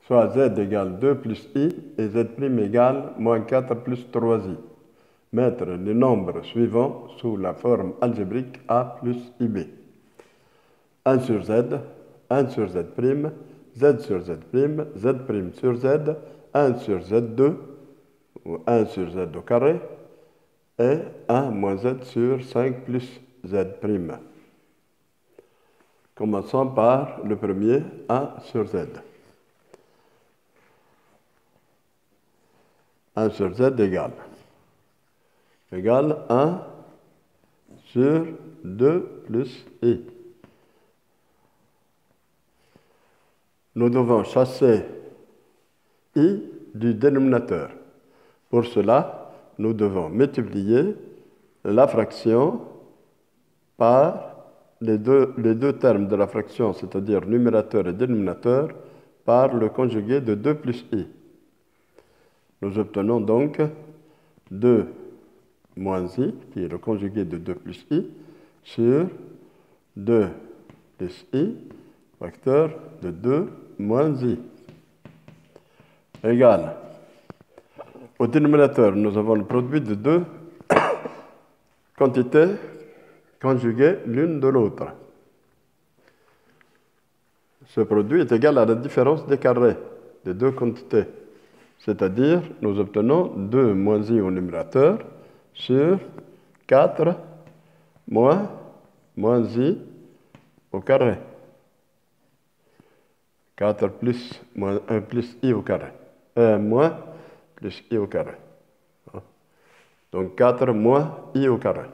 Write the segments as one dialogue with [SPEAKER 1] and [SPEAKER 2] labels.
[SPEAKER 1] soit z égale 2 plus i et z' égale moins 4 plus 3i. Mettre les nombres suivants sous la forme algébrique a plus ib. 1 sur z, 1 sur z', z sur z', z' sur z, 1 sur z2, ou 1 sur z au carré, et 1 moins z sur 5 plus z'. Commençons par le premier, 1 sur z. 1 sur z égale 1 sur 2 plus i. Nous devons chasser i du dénominateur. Pour cela, nous devons multiplier la fraction par les deux termes de la fraction, c'est-à-dire numérateur et dénominateur, par le conjugué de 2 plus i. Nous obtenons donc 2 moins i, qui est le conjugué de 2 plus i, sur 2 plus i, facteur de 2 moins i, égale. Au dénominateur, nous avons le produit de deux quantités conjuguées l'une de l'autre. Ce produit est égal à la différence des carrés des deux quantités. C'est-à-dire, nous obtenons 2 moins i au numérateur sur 4 moins i au carré. 4 plus moins 1 plus i au carré. Moins plus i au carré. Donc 4 moins i au carré.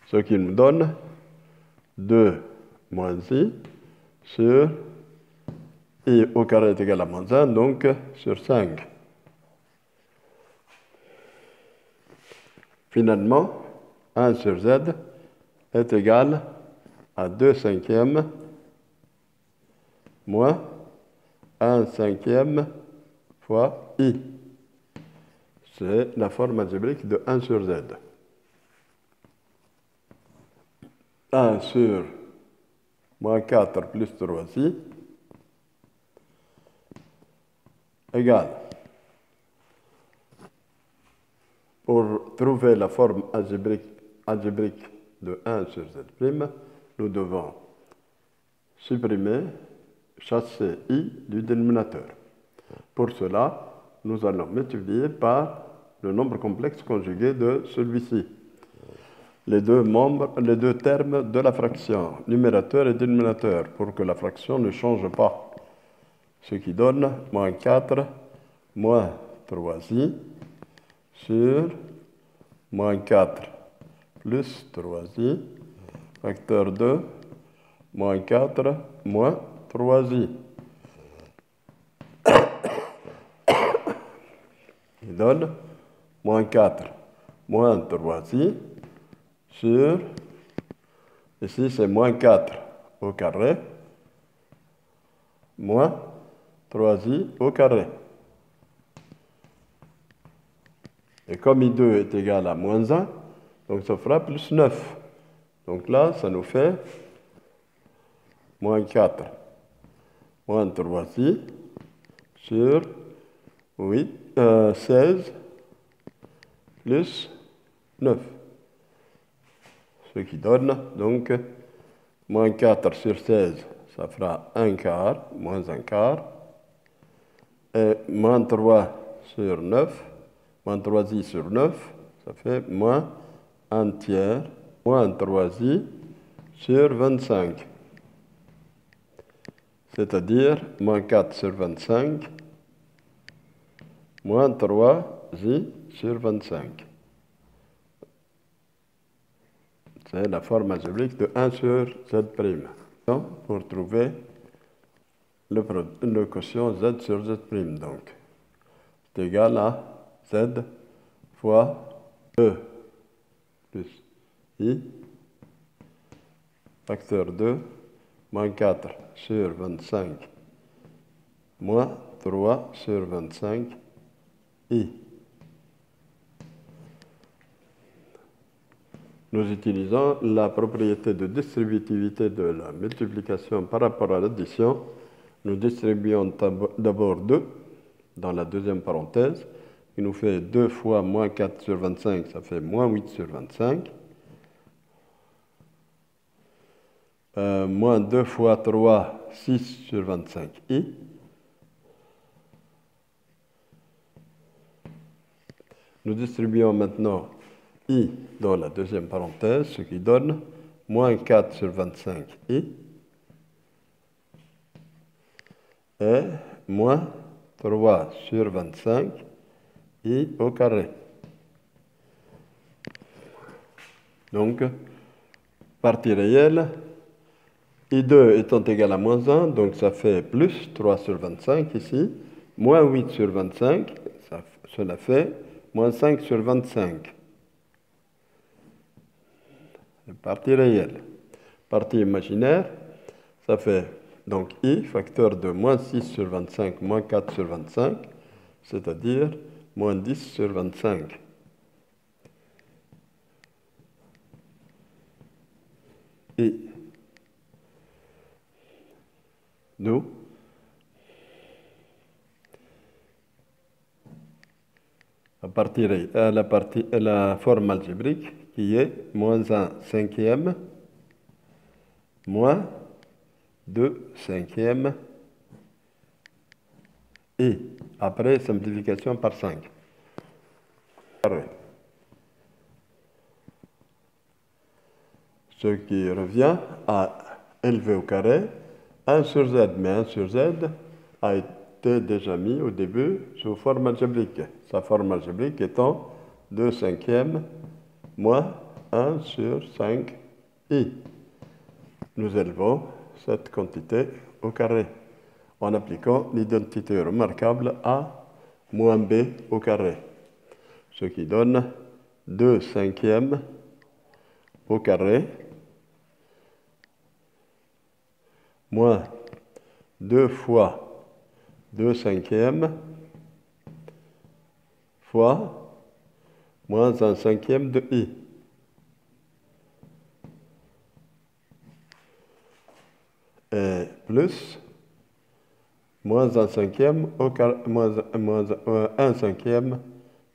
[SPEAKER 1] Ce qui nous donne 2 moins i sur i au carré est égal à moins 1, donc sur 5. Finalement, 1 sur z est égal à 2 cinquièmes moins 1 cinquième fois i. C'est la forme algébrique de 1 sur z. 1 sur moins 4 plus 3i égale. Pour trouver la forme algébrique de 1 sur z', nous devons supprimer, chasser i du dénominateur. Pour cela, nous allons multiplier par le nombre complexe conjugué de celui-ci. Les deux termes de la fraction, numérateur et dénominateur, pour que la fraction ne change pas. Ce qui donne moins 4 moins 3i sur moins 4 plus 3i, facteur 2, moins 4 moins 3i. Il donne moins 4 moins 3i sur, ici c'est moins 4 au carré, moins 3i au carré. Et comme i2 est égal à moins 1, donc ça fera plus 9. Donc là, ça nous fait moins 4 moins 3i sur 16 plus 9. Ce qui donne donc moins 4 sur 16, ça fera 1 quart, moins 1 quart. Et moins 3 sur 9, moins 3i sur 9, ça fait moins 1 tiers, moins 3i sur 25. C'est-à-dire moins 4 sur 25, moins 3i sur 25. C'est la forme algébrique de 1 sur z'. Pour trouver le quotient z sur z', donc, c'est égal à z fois 2 plus i, facteur 2, moins 4 sur 25, moins 3 sur 25, i. Nous utilisons la propriété de distributivité de la multiplication par rapport à l'addition Nous distribuons d'abord 2 dans la deuxième parenthèse, qui nous fait 2 fois moins 4 sur 25, ça fait moins 8 sur 25. Moins 2 fois 3, 6 sur 25i. Nous distribuons maintenant i dans la deuxième parenthèse, ce qui donne moins 4 sur 25i et moins 3 sur 25i au carré. Donc, partie réelle, i2 étant égal à moins 1, donc ça fait plus 3 sur 25 ici, moins 8 sur 25, cela fait moins 5 sur 25. Partie réelle. Partie imaginaire, ça fait donc i, facteur de moins 6 sur 25, moins 4 sur 25, c'est-à-dire moins 10 sur 25. I. Nous, la forme algébrique qui est moins 1 cinquième moins 2 cinquièmes et après simplification par 5. Ce qui revient à élever au carré 1 sur z, mais 1 sur z a été déjà mis au début sous forme algébrique. Sa forme algébrique étant 2 cinquièmes moins 1 sur 5i. Nous élevons cette quantité au carré en appliquant l'identité remarquable a moins b au carré, ce qui donne 2 cinquièmes au carré moins 2 fois 2 cinquièmes fois moins 1 cinquième de i. Et plus moins 1 cinquième au carré, moins 1 cinquième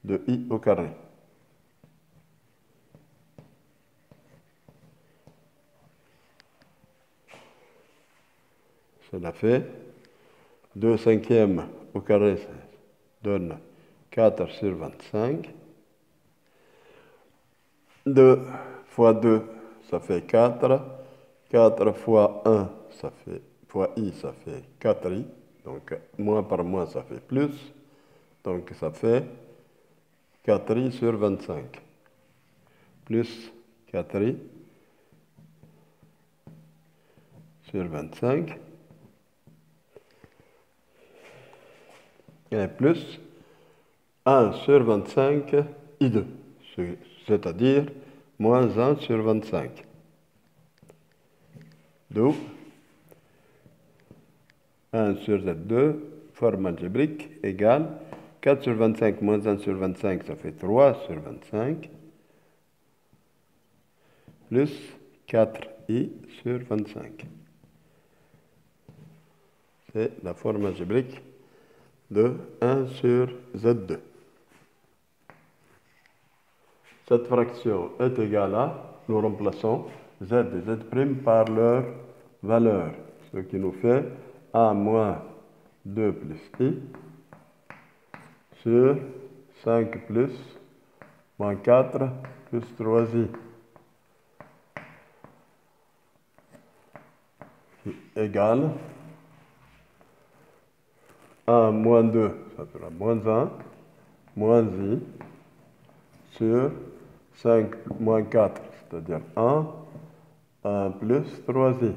[SPEAKER 1] de i au carré. Cela fait 2 cinquièmes au carré, ça donne 4 sur 25. 2 fois 2, ça fait 4. 4 fois 1, ça fait, fois i, ça fait 4i. Donc, moins par moins, ça fait plus. Donc, ça fait 4i sur 25. Plus 4i sur 25. Et plus 1 sur 25 i2. C'est-à-dire moins 1 sur 25. D'où 1 sur Z2, forme algébrique, égale 4 sur 25 moins 1 sur 25, ça fait 3 sur 25, plus 4i sur 25. C'est la forme algébrique de 1 sur Z2. Cette fraction est égale à, nous remplaçons Z et Z' par leur valeur, ce qui nous fait A moins 2 plus I sur 5 plus moins 4 plus 3I égale A moins 2, ça sera moins 1, moins I sur 5 moins 4, c'est-à-dire 1 plus 3i.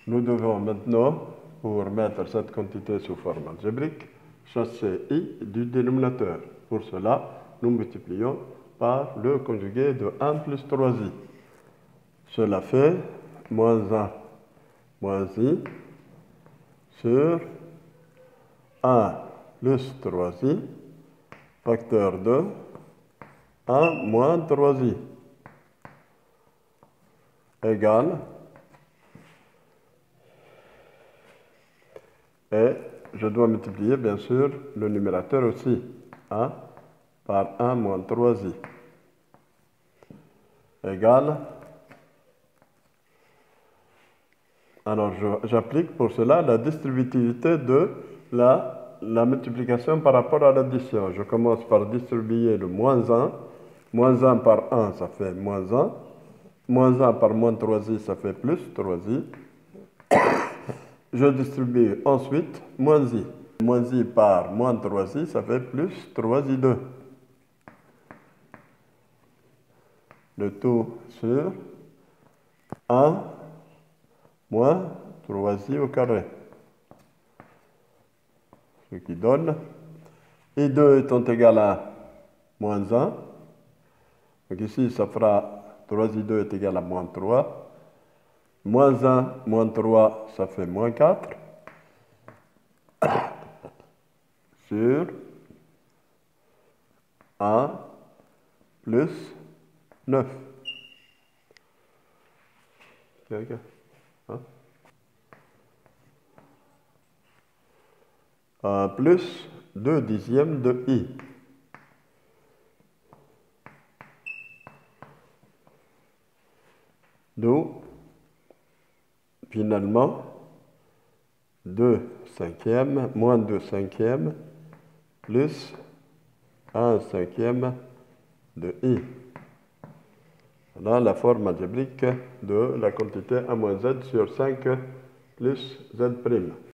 [SPEAKER 1] Nous devons maintenant, pour mettre cette quantité sous forme algébrique, chasser i du dénominateur. Pour cela, nous multiplions par le conjugué de 1 plus 3i. Cela fait moins 1 moins i sur 1 plus 3i, facteur de 1 moins 3i, égale Et je dois multiplier, bien sûr, le numérateur aussi. 1 par 1 moins 3i égale. Alors, j'applique pour cela la distributivité de la multiplication par rapport à l'addition. Je commence par distribuer le moins 1. Moins 1 par 1, ça fait moins 1. Moins 1 par moins 3i, ça fait plus 3i. Je distribue ensuite moins i. Moins i par moins 3i, ça fait plus 3i2. Le tout sur 1 moins 3i au carré. Ce qui donne i2 étant égal à moins 1. Donc ici, ça fera 3i2 est égal à moins 3. Moins 1, moins 3, ça fait moins 4. Sur 1 plus 9. Hein? Plus 2 dixièmes de i. D'où, finalement, 2 cinquièmes moins 2 cinquièmes plus 1 cinquième de i. Voilà la forme algébrique de la quantité a moins z sur 5 plus z'.